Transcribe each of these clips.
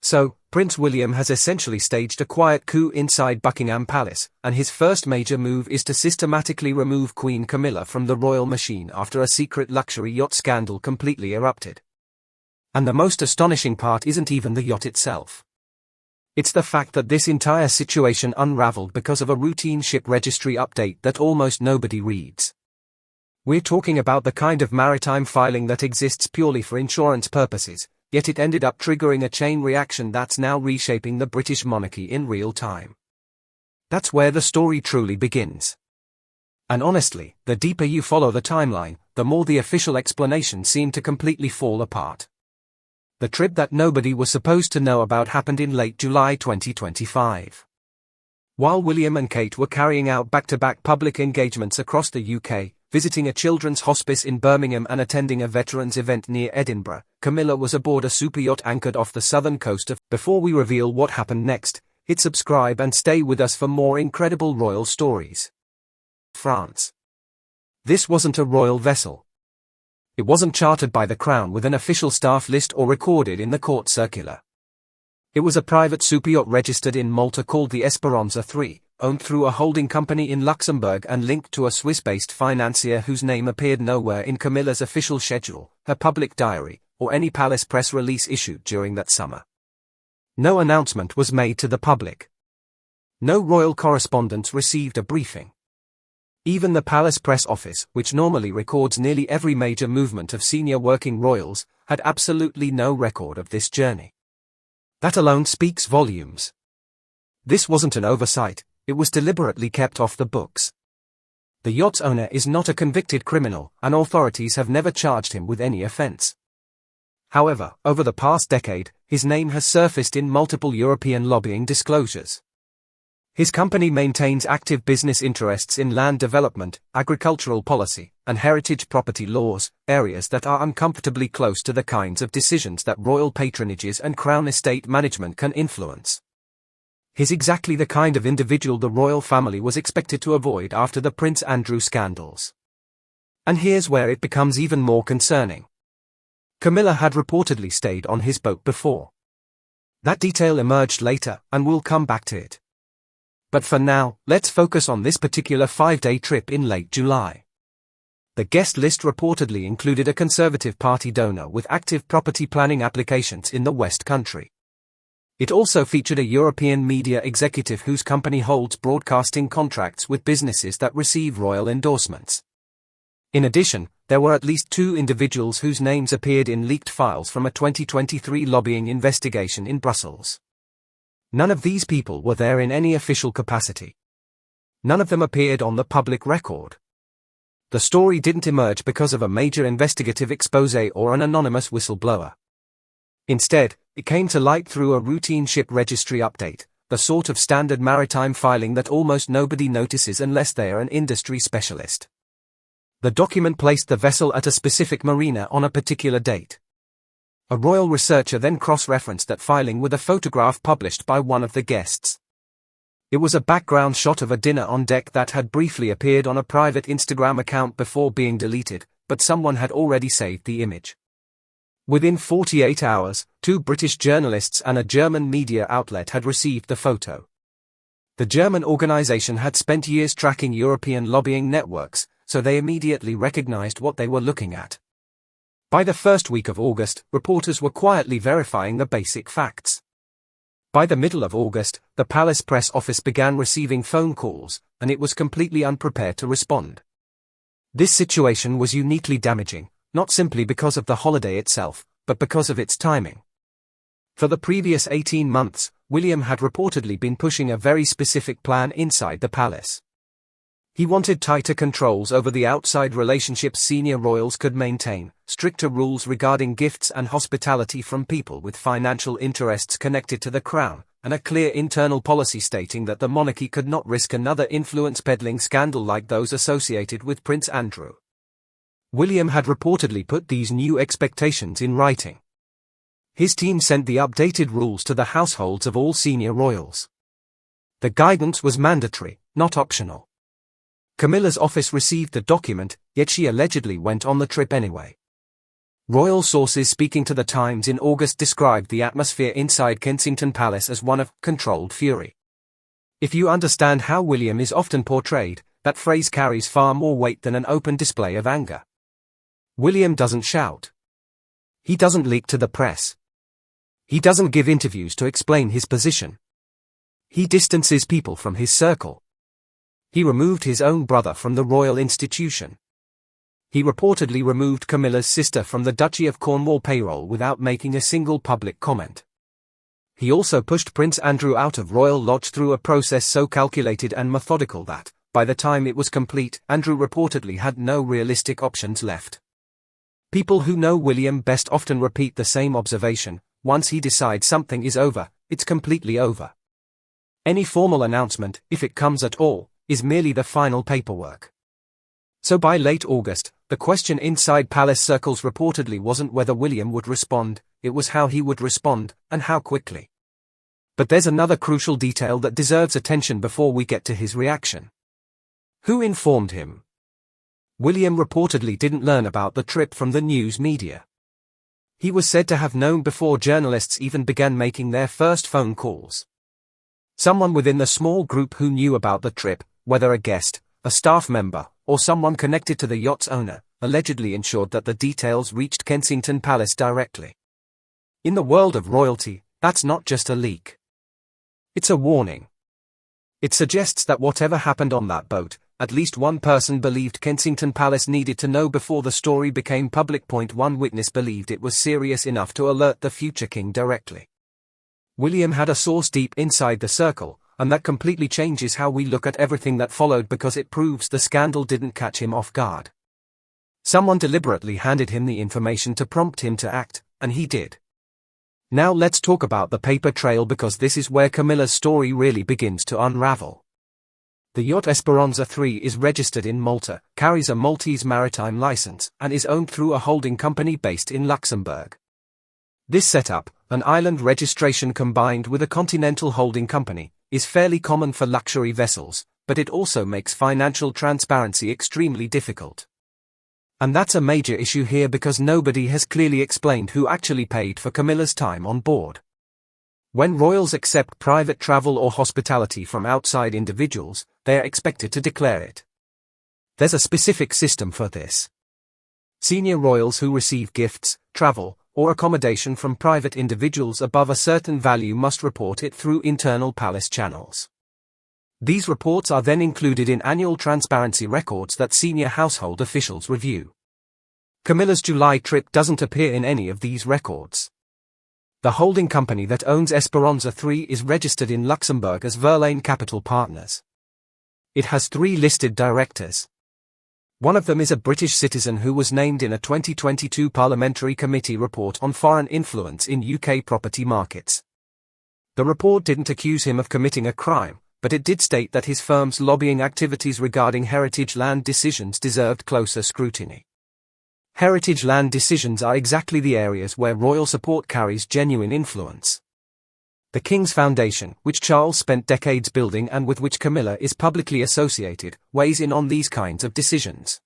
So, Prince William has essentially staged a quiet coup inside Buckingham Palace, and his first major move is to systematically remove Queen Camilla from the royal machine after a secret luxury yacht scandal completely erupted. And the most astonishing part isn't even the yacht itself. It's the fact that this entire situation unraveled because of a routine ship registry update that almost nobody reads. We're talking about the kind of maritime filing that exists purely for insurance purposes, yet it ended up triggering a chain reaction that's now reshaping the British monarchy in real time. That's where the story truly begins. And honestly, the deeper you follow the timeline, the more the official explanations seem to completely fall apart. The trip that nobody was supposed to know about happened in late July 2025. While William and Kate were carrying out back-to-back public engagements across the UK, visiting a children's hospice in Birmingham and attending a veterans event near Edinburgh, Camilla was aboard a super yacht anchored off the southern coast of. Before we reveal what happened next, hit subscribe and stay with us for more incredible royal stories. France. This wasn't a royal vessel. It wasn't chartered by the Crown with an official staff list or recorded in the court circular. It was a private super yacht registered in Malta called the Esperanza 3, owned through a holding company in Luxembourg and linked to a Swiss-based financier whose name appeared nowhere in Camilla's official schedule, her public diary, or any palace press release issued during that summer. No announcement was made to the public. No royal correspondents received a briefing. Even the palace press office, which normally records nearly every major movement of senior working royals, had absolutely no record of this journey. That alone speaks volumes. This wasn't an oversight. It was deliberately kept off the books. The yacht's owner is not a convicted criminal, and authorities have never charged him with any offense. However, over the past decade, his name has surfaced in multiple European lobbying disclosures. His company maintains active business interests in land development, agricultural policy, and heritage property laws, areas that are uncomfortably close to the kinds of decisions that royal patronages and crown estate management can influence. He's exactly the kind of individual the royal family was expected to avoid after the Prince Andrew scandals. And here's where it becomes even more concerning. Camilla had reportedly stayed on his boat before. That detail emerged later, and we'll come back to it. But for now, let's focus on this particular 5-day trip in late July. The guest list reportedly included a Conservative Party donor with active property planning applications in the West Country. It also featured a European media executive whose company holds broadcasting contracts with businesses that receive royal endorsements. In addition, there were at least 2 individuals whose names appeared in leaked files from a 2023 lobbying investigation in Brussels. None of these people were there in any official capacity. None of them appeared on the public record. The story didn't emerge because of a major investigative exposé or an anonymous whistleblower. Instead, it came to light through a routine ship registry update, the sort of standard maritime filing that almost nobody notices unless they are an industry specialist. The document placed the vessel at a specific marina on a particular date. A royal researcher then cross-referenced that filing with a photograph published by one of the guests. It was a background shot of a dinner on deck that had briefly appeared on a private Instagram account before being deleted, but someone had already saved the image. Within 48 hours, 2 British journalists and a German media outlet had received the photo. The German organization had spent years tracking European lobbying networks, so they immediately recognized what they were looking at. By the first week of August, reporters were quietly verifying the basic facts. By the middle of August, the Palace press office began receiving phone calls, and it was completely unprepared to respond. This situation was uniquely damaging, not simply because of the holiday itself, but because of its timing. For the previous 18 months, William had reportedly been pushing a very specific plan inside the palace. He wanted tighter controls over the outside relationships senior royals could maintain, stricter rules regarding gifts and hospitality from people with financial interests connected to the crown, and a clear internal policy stating that the monarchy could not risk another influence-peddling scandal like those associated with Prince Andrew. William had reportedly put these new expectations in writing. His team sent the updated rules to the households of all senior royals. The guidance was mandatory, not optional. Camilla's office received the document, yet she allegedly went on the trip anyway. Royal sources speaking to the Times in August described the atmosphere inside Kensington Palace as one of controlled fury. If you understand how William is often portrayed, that phrase carries far more weight than an open display of anger. William doesn't shout. He doesn't leak to the press. He doesn't give interviews to explain his position. He distances people from his circle. He removed his own brother from the royal institution. He reportedly removed Camilla's sister from the Duchy of Cornwall payroll without making a single public comment. He also pushed Prince Andrew out of Royal Lodge through a process so calculated and methodical that, by the time it was complete, Andrew reportedly had no realistic options left. People who know William best often repeat the same observation: once he decides something is over, it's completely over. Any formal announcement, if it comes at all, is merely the final paperwork. So by late August, the question inside palace circles reportedly wasn't whether William would respond, it was how he would respond, and how quickly. But there's another crucial detail that deserves attention before we get to his reaction. Who informed him? William reportedly didn't learn about the trip from the news media. He was said to have known before journalists even began making their first phone calls. Someone within the small group who knew about the trip, whether a guest, a staff member, or someone connected to the yacht's owner, allegedly ensured that the details reached Kensington Palace directly. In the world of royalty, that's not just a leak. It's a warning. It suggests that whatever happened on that boat, at least one person believed Kensington Palace needed to know before the story became public. One witness believed it was serious enough to alert the future king directly. William had a source deep inside the circle, and that completely changes how we look at everything that followed because it proves the scandal didn't catch him off guard. Someone deliberately handed him the information to prompt him to act, and he did. Now let's talk about the paper trail because this is where Camilla's story really begins to unravel. The yacht Esperanza 3 is registered in Malta, carries a Maltese maritime license, and is owned through a holding company based in Luxembourg. This setup, an island registration combined with a continental holding company, is fairly common for luxury vessels, but it also makes financial transparency extremely difficult. And that's a major issue here because nobody has clearly explained who actually paid for Camilla's time on board. When royals accept private travel or hospitality from outside individuals, they are expected to declare it. There's a specific system for this. Senior royals who receive gifts, travel, or accommodation from private individuals above a certain value must report it through internal palace channels. These reports are then included in annual transparency records that senior household officials review. Camilla's July trip doesn't appear in any of these records. The holding company that owns Esperanza 3 is registered in Luxembourg as Verlaine Capital Partners. It has 3 listed directors. One of them is a British citizen who was named in a 2022 Parliamentary Committee report on foreign influence in UK property markets. The report didn't accuse him of committing a crime, but it did state that his firm's lobbying activities regarding heritage land decisions deserved closer scrutiny. Heritage land decisions are exactly the areas where royal support carries genuine influence. The King's Foundation, which Charles spent decades building and with which Camilla is publicly associated, weighs in on these kinds of decisions.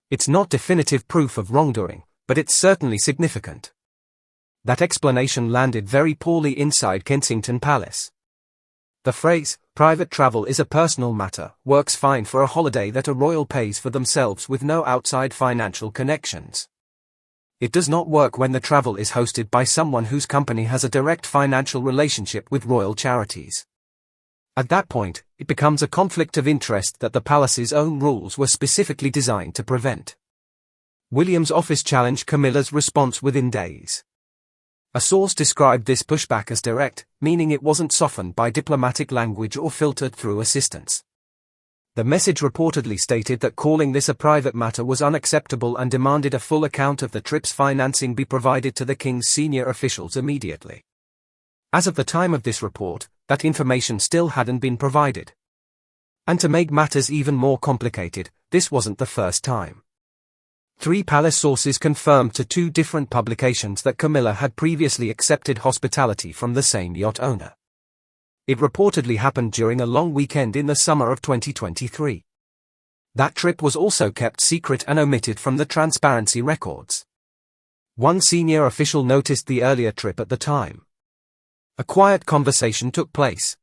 It's not definitive proof of wrongdoing, but it's certainly significant. That explanation landed very poorly inside Kensington Palace. The phrase, private travel is a personal matter, works fine for a holiday that a royal pays for themselves with no outside financial connections. It does not work when the travel is hosted by someone whose company has a direct financial relationship with royal charities. At that point, it becomes a conflict of interest that the palace's own rules were specifically designed to prevent. William's office challenged Camilla's response within days. A source described this pushback as direct, meaning it wasn't softened by diplomatic language or filtered through assistants. The message reportedly stated that calling this a private matter was unacceptable and demanded a full account of the trip's financing be provided to the king's senior officials immediately. As of the time of this report, that information still hadn't been provided. And to make matters even more complicated, this wasn't the first time. 3 palace sources confirmed to 2 different publications that Camilla had previously accepted hospitality from the same yacht owner. It reportedly happened during a long weekend in the summer of 2023. That trip was also kept secret and omitted from the transparency records. One senior official noticed the earlier trip at the time. A quiet conversation took place.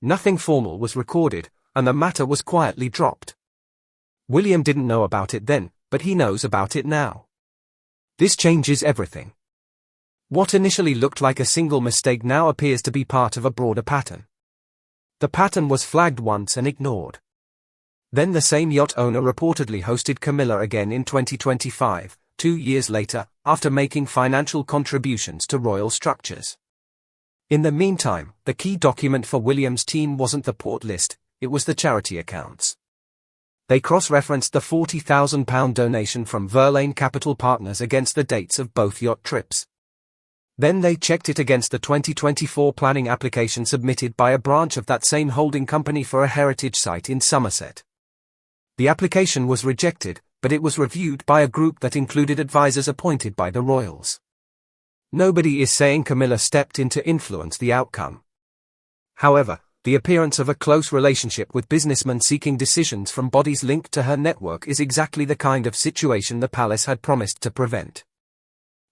Nothing formal was recorded, and the matter was quietly dropped. William didn't know about it then, but he knows about it now. This changes everything. What initially looked like a single mistake now appears to be part of a broader pattern. The pattern was flagged once and ignored. Then the same yacht owner reportedly hosted Camilla again in 2025, 2 years later, after making financial contributions to royal structures. In the meantime, the key document for William's team wasn't the port list, it was the charity accounts. They cross-referenced the £40,000 donation from Verlaine Capital Partners against the dates of both yacht trips. Then they checked it against the 2024 planning application submitted by a branch of that same holding company for a heritage site in Somerset. The application was rejected, but it was reviewed by a group that included advisors appointed by the royals. Nobody is saying Camilla stepped in to influence the outcome. However, the appearance of a close relationship with businessmen seeking decisions from bodies linked to her network is exactly the kind of situation the palace had promised to prevent.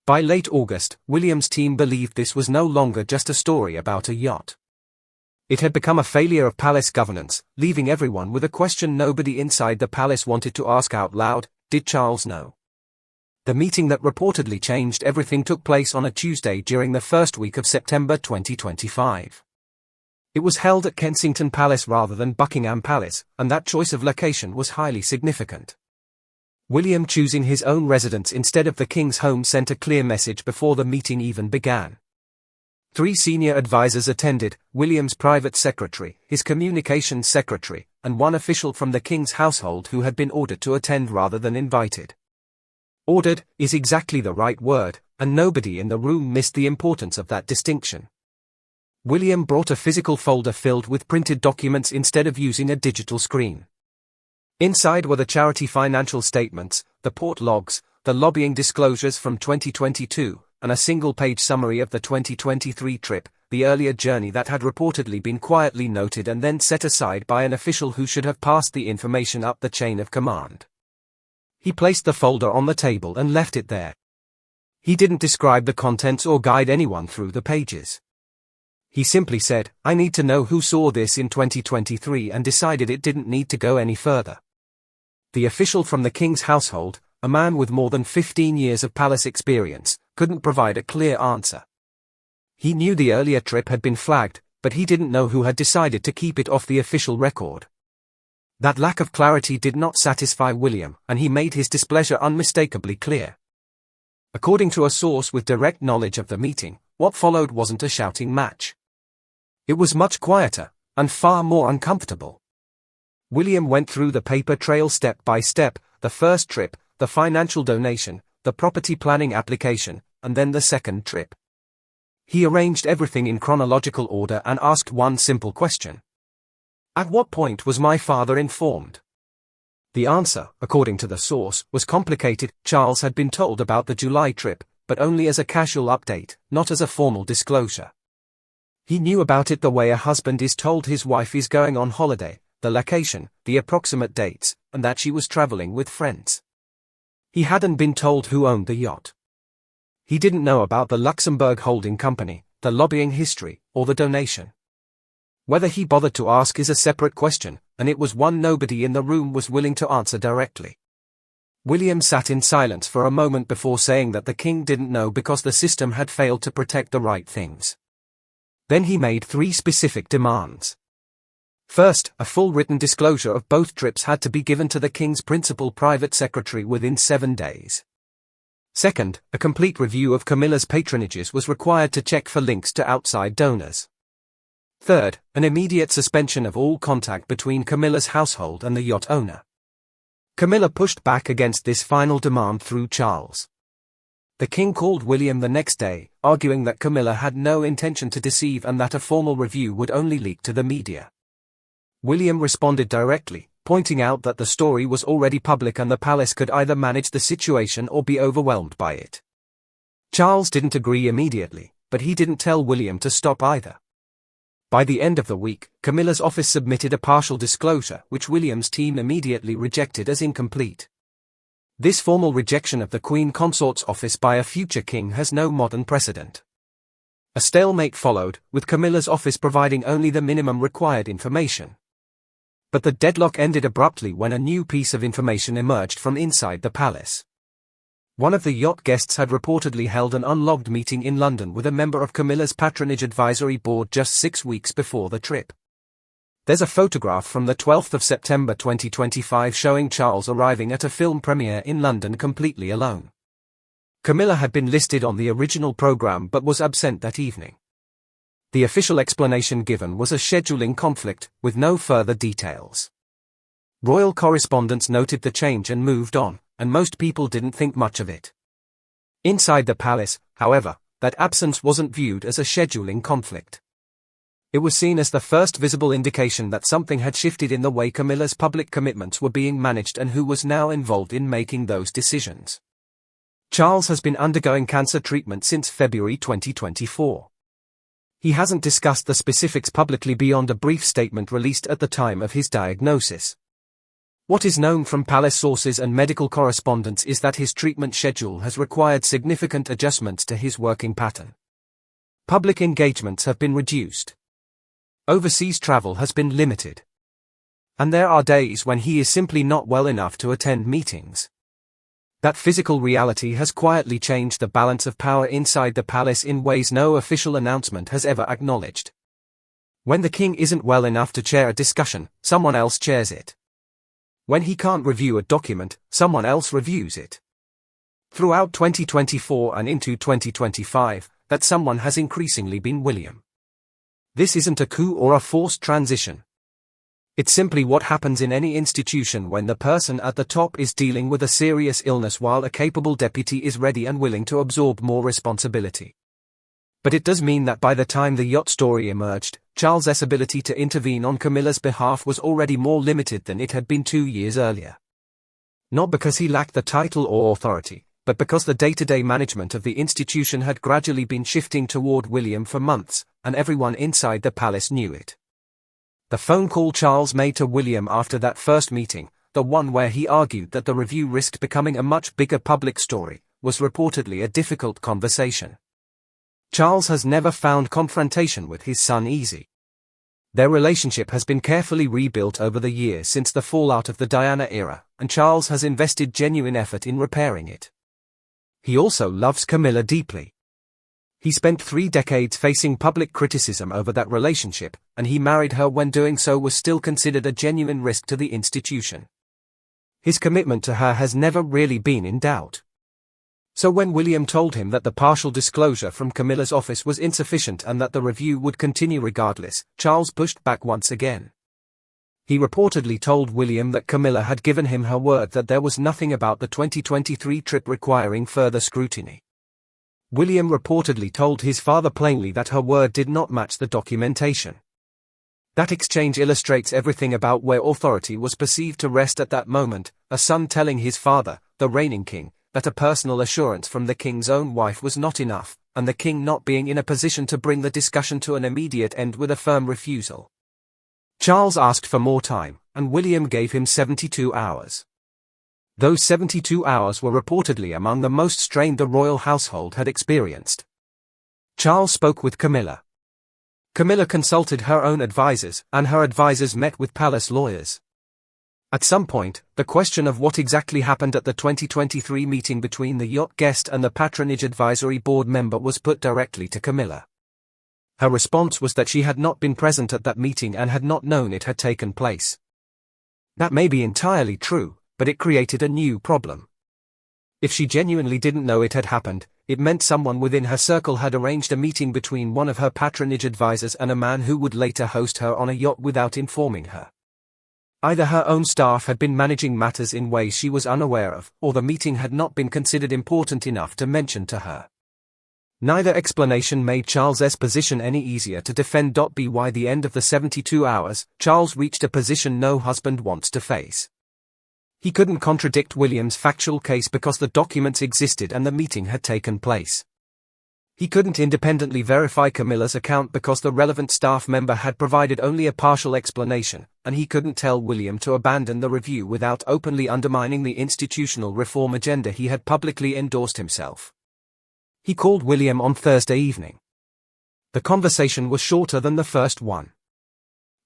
By late August, William's team believed this was no longer just a story about a yacht. It had become a failure of palace governance, leaving everyone with a question nobody inside the palace wanted to ask out loud: did Charles know? The meeting that reportedly changed everything took place on a Tuesday during the first week of September 2025. It was held at Kensington Palace rather than Buckingham Palace, and that choice of location was highly significant. William choosing his own residence instead of the King's home sent a clear message before the meeting even began. 3 senior advisors attended: William's private secretary, his communications secretary, and one official from the King's household who had been ordered to attend rather than invited. Ordered is exactly the right word, and nobody in the room missed the importance of that distinction. William brought a physical folder filled with printed documents instead of using a digital screen. Inside were the charity financial statements, the port logs, the lobbying disclosures from 2022, and a single-page summary of the 2023 trip, the earlier journey that had reportedly been quietly noted and then set aside by an official who should have passed the information up the chain of command. He placed the folder on the table and left it there. He didn't describe the contents or guide anyone through the pages. He simply said, "I need to know who saw this in 2023," and decided it didn't need to go any further. The official from the King's household, a man with more than 15 years of palace experience, couldn't provide a clear answer. He knew the earlier trip had been flagged, but he didn't know who had decided to keep it off the official record. That lack of clarity did not satisfy William, and he made his displeasure unmistakably clear. According to a source with direct knowledge of the meeting, what followed wasn't a shouting match. It was much quieter, and far more uncomfortable. William went through the paper trail step by step: the first trip, the financial donation, the property planning application, and then the second trip. He arranged everything in chronological order and asked one simple question. At what point was my father informed? The answer, according to the source, was complicated. Charles had been told about the July trip, but only as a casual update, not as a formal disclosure. He knew about it the way a husband is told his wife is going on holiday: the location, the approximate dates, and that she was traveling with friends. He hadn't been told who owned the yacht. He didn't know about the Luxembourg holding company, the lobbying history, or the donation. Whether he bothered to ask is a separate question, and it was one nobody in the room was willing to answer directly. William sat in silence for a moment before saying that the King didn't know because the system had failed to protect the right things. Then he made 3 specific demands. First, a full written disclosure of both trips had to be given to the King's principal private secretary within 7 days. Second, a complete review of Camilla's patronages was required to check for links to outside donors. Third, an immediate suspension of all contact between Camilla's household and the yacht owner. Camilla pushed back against this final demand through Charles. The King called William the next day, arguing that Camilla had no intention to deceive and that a formal review would only leak to the media. William responded directly, pointing out that the story was already public and the palace could either manage the situation or be overwhelmed by it. Charles didn't agree immediately, but he didn't tell William to stop either. By the end of the week, Camilla's office submitted a partial disclosure, which William's team immediately rejected as incomplete. This formal rejection of the Queen Consort's office by a future king has no modern precedent. A stalemate followed, with Camilla's office providing only the minimum required information. But the deadlock ended abruptly when a new piece of information emerged from inside the palace. One of the yacht guests had reportedly held an unlogged meeting in London with a member of Camilla's patronage advisory board just 6 weeks before the trip. There's a photograph from the 12th of September 2025 showing Charles arriving at a film premiere in London completely alone. Camilla had been listed on the original program but was absent that evening. The official explanation given was a scheduling conflict, with no further details. Royal correspondents noted the change and moved on, and most people didn't think much of it. Inside the palace, however, that absence wasn't viewed as a scheduling conflict. It was seen as the first visible indication that something had shifted in the way Camilla's public commitments were being managed and who was now involved in making those decisions. Charles has been undergoing cancer treatment since February 2024. He hasn't discussed the specifics publicly beyond a brief statement released at the time of his diagnosis. What is known from palace sources and medical correspondence is that his treatment schedule has required significant adjustments to his working pattern. Public engagements have been reduced. Overseas travel has been limited. And there are days when he is simply not well enough to attend meetings. That physical reality has quietly changed the balance of power inside the palace in ways no official announcement has ever acknowledged. When the king isn't well enough to chair a discussion, someone else chairs it. When he can't review a document, someone else reviews it. Throughout 2024 and into 2025, that someone has increasingly been William. This isn't a coup or a forced transition. It's simply what happens in any institution when the person at the top is dealing with a serious illness while a capable deputy is ready and willing to absorb more responsibility. But it does mean that by the time the yacht story emerged, Charles's ability to intervene on Camilla's behalf was already more limited than it had been 2 years earlier. Not because he lacked the title or authority, but because the day-to-day management of the institution had gradually been shifting toward William for months, and everyone inside the palace knew it. The phone call Charles made to William after that first meeting, the one where he argued that the review risked becoming a much bigger public story, was reportedly a difficult conversation. Charles has never found confrontation with his son easy. Their relationship has been carefully rebuilt over the years since the fallout of the Diana era, and Charles has invested genuine effort in repairing it. He also loves Camilla deeply. He spent 3 decades facing public criticism over that relationship, and he married her when doing so was still considered a genuine risk to the institution. His commitment to her has never really been in doubt. So when William told him that the partial disclosure from Camilla's office was insufficient and that the review would continue regardless, Charles pushed back once again. He reportedly told William that Camilla had given him her word that there was nothing about the 2023 trip requiring further scrutiny. William reportedly told his father plainly that her word did not match the documentation. That exchange illustrates everything about where authority was perceived to rest at that moment, a son telling his father, the reigning king, that a personal assurance from the king's own wife was not enough, and the king not being in a position to bring the discussion to an immediate end with a firm refusal. Charles asked for more time, and William gave him 72 hours. Those 72 hours were reportedly among the most strained the royal household had experienced. Charles spoke with Camilla. Camilla consulted her own advisors, and her advisors met with palace lawyers. At some point, the question of what exactly happened at the 2023 meeting between the yacht guest and the patronage advisory board member was put directly to Camilla. Her response was that she had not been present at that meeting and had not known it had taken place. That may be entirely true, but it created a new problem. If she genuinely didn't know it had happened, it meant someone within her circle had arranged a meeting between one of her patronage advisors and a man who would later host her on a yacht without informing her. Either her own staff had been managing matters in ways she was unaware of, or the meeting had not been considered important enough to mention to her. Neither explanation made Charles's position any easier to defend. By the end of the 72 hours, Charles reached a position no husband wants to face. He couldn't contradict William's factual case because the documents existed and the meeting had taken place. He couldn't independently verify Camilla's account because the relevant staff member had provided only a partial explanation, and he couldn't tell William to abandon the review without openly undermining the institutional reform agenda he had publicly endorsed himself. He called William on Thursday evening. The conversation was shorter than the first one.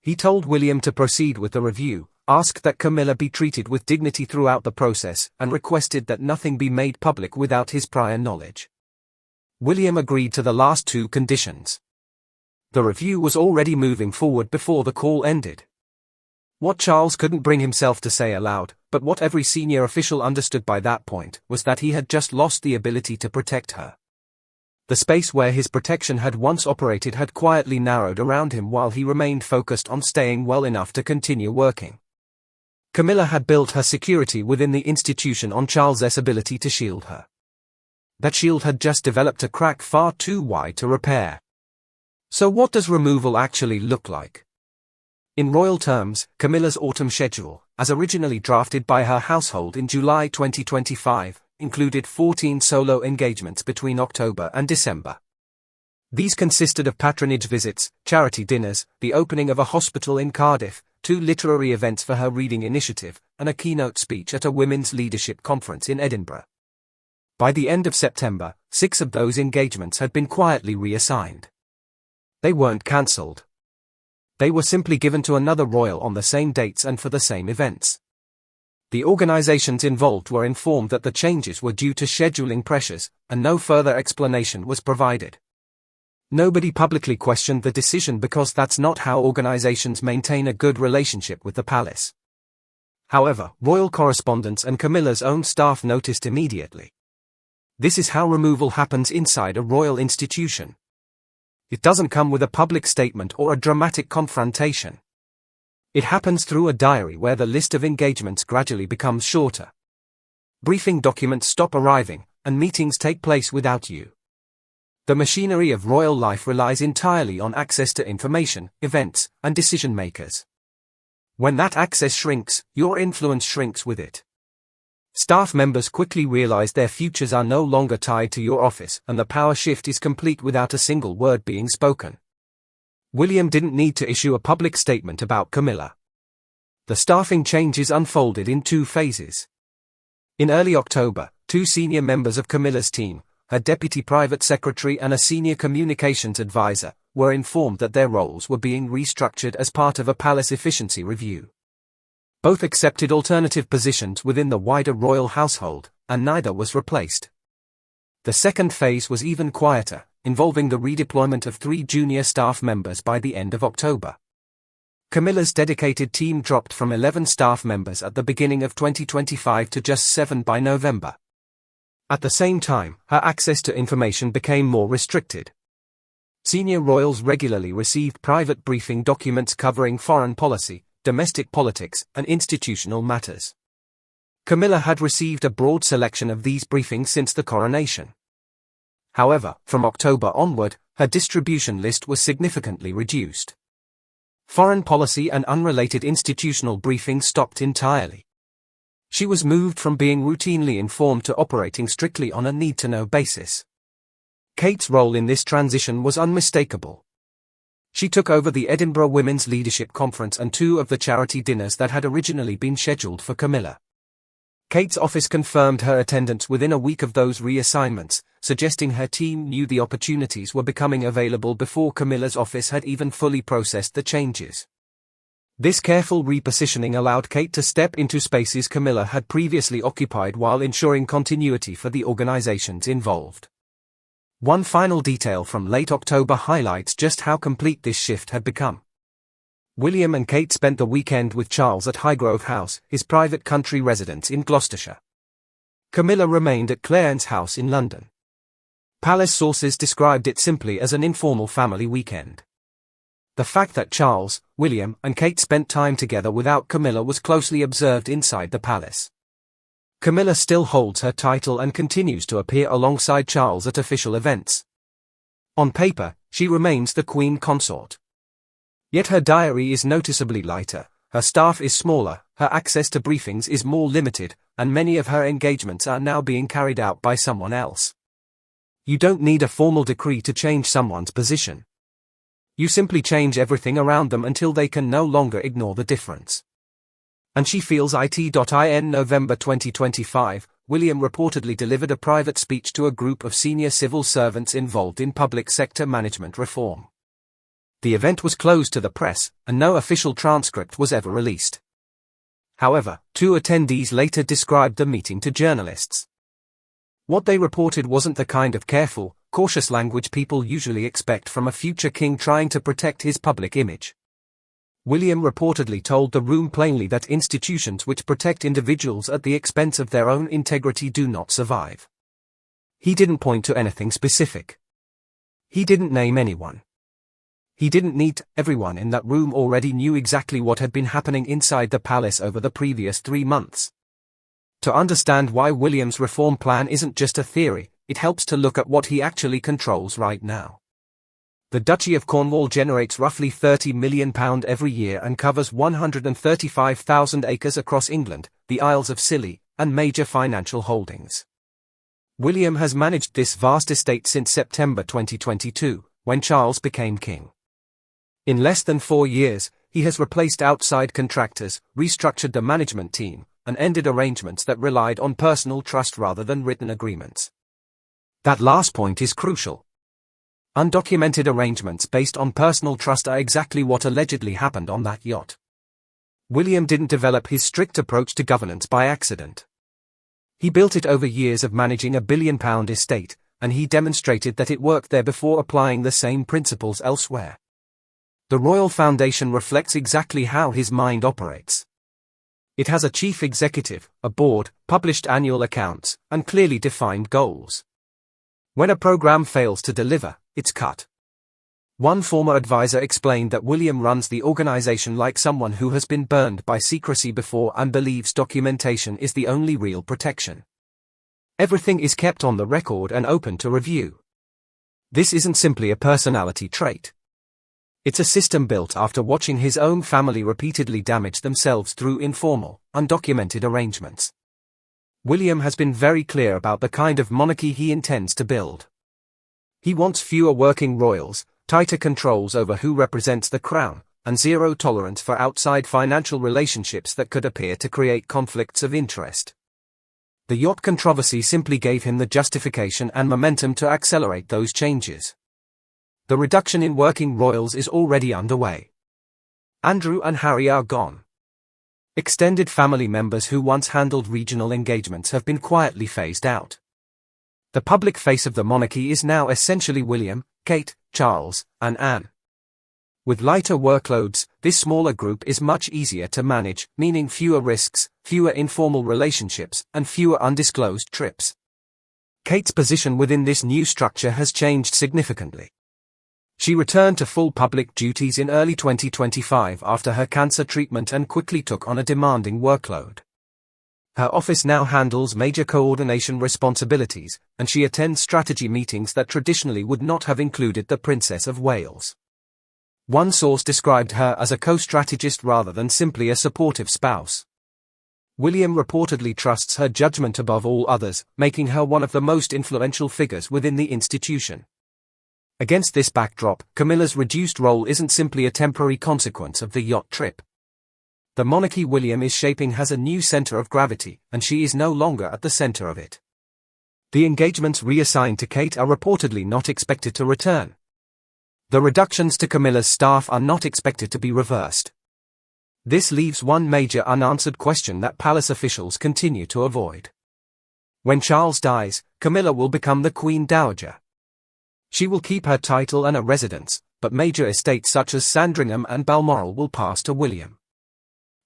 He told William to proceed with the review, asked that Camilla be treated with dignity throughout the process, and requested that nothing be made public without his prior knowledge. William agreed to the last two conditions. The review was already moving forward before the call ended. What Charles couldn't bring himself to say aloud, but what every senior official understood by that point, was that he had just lost the ability to protect her. The space where his protection had once operated had quietly narrowed around him while he remained focused on staying well enough to continue working. Camilla had built her security within the institution on Charles's ability to shield her. That shield had just developed a crack far too wide to repair. So what does removal actually look like? In royal terms, Camilla's autumn schedule, as originally drafted by her household in July 2025, included 14 solo engagements between October and December. These consisted of patronage visits, charity dinners, the opening of a hospital in Cardiff, 2 literary events for her reading initiative, and a keynote speech at a women's leadership conference in Edinburgh. By the end of September, 6 of those engagements had been quietly reassigned. They weren't cancelled. They were simply given to another royal on the same dates and for the same events. The organizations involved were informed that the changes were due to scheduling pressures, and no further explanation was provided. Nobody publicly questioned the decision because that's not how organizations maintain a good relationship with the palace. However, royal correspondents and Camilla's own staff noticed immediately. This is how removal happens inside a royal institution. It doesn't come with a public statement or a dramatic confrontation. It happens through a diary where the list of engagements gradually becomes shorter. Briefing documents stop arriving, and meetings take place without you. The machinery of royal life relies entirely on access to information, events, and decision-makers. When that access shrinks, your influence shrinks with it. Staff members quickly realize their futures are no longer tied to your office, and the power shift is complete without a single word being spoken. William didn't need to issue a public statement about Camilla. The staffing changes unfolded in 2 phases. In early October, 2 senior members of Camilla's team, her deputy private secretary and a senior communications advisor, were informed that their roles were being restructured as part of a palace efficiency review. Both accepted alternative positions within the wider royal household, and neither was replaced. The second phase was even quieter, involving the redeployment of 3 junior staff members by the end of October. Camilla's dedicated team dropped from 11 staff members at the beginning of 2025 to just 7 by November. At the same time, her access to information became more restricted. Senior royals regularly received private briefing documents covering foreign policy, domestic politics, and institutional matters. Camilla had received a broad selection of these briefings since the coronation. However, from October onward, her distribution list was significantly reduced. Foreign policy and unrelated institutional briefings stopped entirely. She was moved from being routinely informed to operating strictly on a need-to-know basis. Kate's role in this transition was unmistakable. She took over the Edinburgh Women's Leadership Conference and 2 of the charity dinners that had originally been scheduled for Camilla. Kate's office confirmed her attendance within a week of those reassignments, suggesting her team knew the opportunities were becoming available before Camilla's office had even fully processed the changes. This careful repositioning allowed Kate to step into spaces Camilla had previously occupied while ensuring continuity for the organizations involved. One final detail from late October highlights just how complete this shift had become. William and Kate spent the weekend with Charles at Highgrove House, his private country residence in Gloucestershire. Camilla remained at Clarence House in London. Palace sources described it simply as an informal family weekend. The fact that Charles, William, and Kate spent time together without Camilla was closely observed inside the palace. Camilla still holds her title and continues to appear alongside Charles at official events. On paper, she remains the Queen Consort. Yet her diary is noticeably lighter, her staff is smaller, her access to briefings is more limited, and many of her engagements are now being carried out by someone else. You don't need a formal decree to change someone's position. You simply change everything around them until they can no longer ignore the difference. And she feels it.in November 2025, William reportedly delivered a private speech to a group of senior civil servants involved in public sector management reform. The event was closed to the press, and no official transcript was ever released. However, two attendees later described the meeting to journalists. What they reported wasn't the kind of careful, cautious language people usually expect from a future king trying to protect his public image. William reportedly told the room plainly that institutions which protect individuals at the expense of their own integrity do not survive. He didn't point to anything specific. He didn't name anyone. He didn't need. Everyone in that room already knew exactly what had been happening inside the palace over the previous 3 months. To understand why William's reform plan isn't just a theory, it helps to look at what he actually controls right now. The Duchy of Cornwall generates roughly £30 million every year and covers 135,000 acres across England, the Isles of Scilly, and major financial holdings. William has managed this vast estate since September 2022, when Charles became king. In less than 4 years, he has replaced outside contractors, restructured the management team, and ended arrangements that relied on personal trust rather than written agreements. That last point is crucial. Undocumented arrangements based on personal trust are exactly what allegedly happened on that yacht. William didn't develop his strict approach to governance by accident. He built it over years of managing a £1 billion estate, and he demonstrated that it worked there before applying the same principles elsewhere. The Royal Foundation reflects exactly how his mind operates. It has a chief executive, a board, published annual accounts, and clearly defined goals. When a program fails to deliver, it's cut. One former advisor explained that William runs the organization like someone who has been burned by secrecy before and believes documentation is the only real protection. Everything is kept on the record and open to review. This isn't simply a personality trait. It's a system built after watching his own family repeatedly damage themselves through informal, undocumented arrangements. William has been very clear about the kind of monarchy he intends to build. He wants fewer working royals, tighter controls over who represents the crown, and zero tolerance for outside financial relationships that could appear to create conflicts of interest. The yacht controversy simply gave him the justification and momentum to accelerate those changes. The reduction in working royals is already underway. Andrew and Harry are gone. Extended family members who once handled regional engagements have been quietly phased out. The public face of the monarchy is now essentially William, Kate, Charles, and Anne. With lighter workloads, this smaller group is much easier to manage, meaning fewer risks, fewer informal relationships, and fewer undisclosed trips. Kate's position within this new structure has changed significantly. She returned to full public duties in early 2025 after her cancer treatment and quickly took on a demanding workload. Her office now handles major coordination responsibilities, and she attends strategy meetings that traditionally would not have included the Princess of Wales. One source described her as a co-strategist rather than simply a supportive spouse. William reportedly trusts her judgment above all others, making her one of the most influential figures within the institution. Against this backdrop, Camilla's reduced role isn't simply a temporary consequence of the yacht trip. The monarchy William is shaping has a new center of gravity, and she is no longer at the center of it. The engagements reassigned to Kate are reportedly not expected to return. The reductions to Camilla's staff are not expected to be reversed. This leaves one major unanswered question that palace officials continue to avoid. When Charles dies, Camilla will become the Queen Dowager. She will keep her title and a residence, but major estates such as Sandringham and Balmoral will pass to William.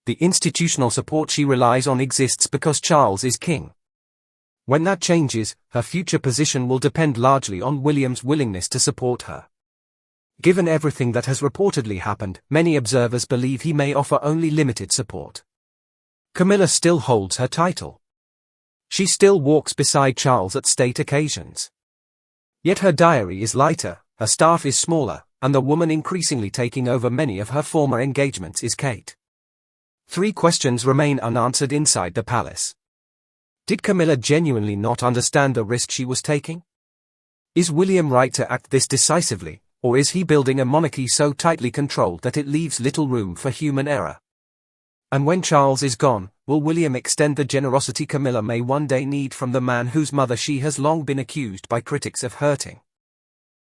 The institutional support she relies on exists because Charles is king. When that changes, her future position will depend largely on William's willingness to support her. Given everything that has reportedly happened, many observers believe he may offer only limited support. Camilla still holds her title. She still walks beside Charles at state occasions. Yet her diary is lighter, her staff is smaller, and the woman increasingly taking over many of her former engagements is Kate. 3 questions remain unanswered inside the palace. Did Camilla genuinely not understand the risk she was taking? Is William right to act this decisively, or is he building a monarchy so tightly controlled that it leaves little room for human error? And when Charles is gone, will William extend the generosity Camilla may one day need from the man whose mother she has long been accused by critics of hurting?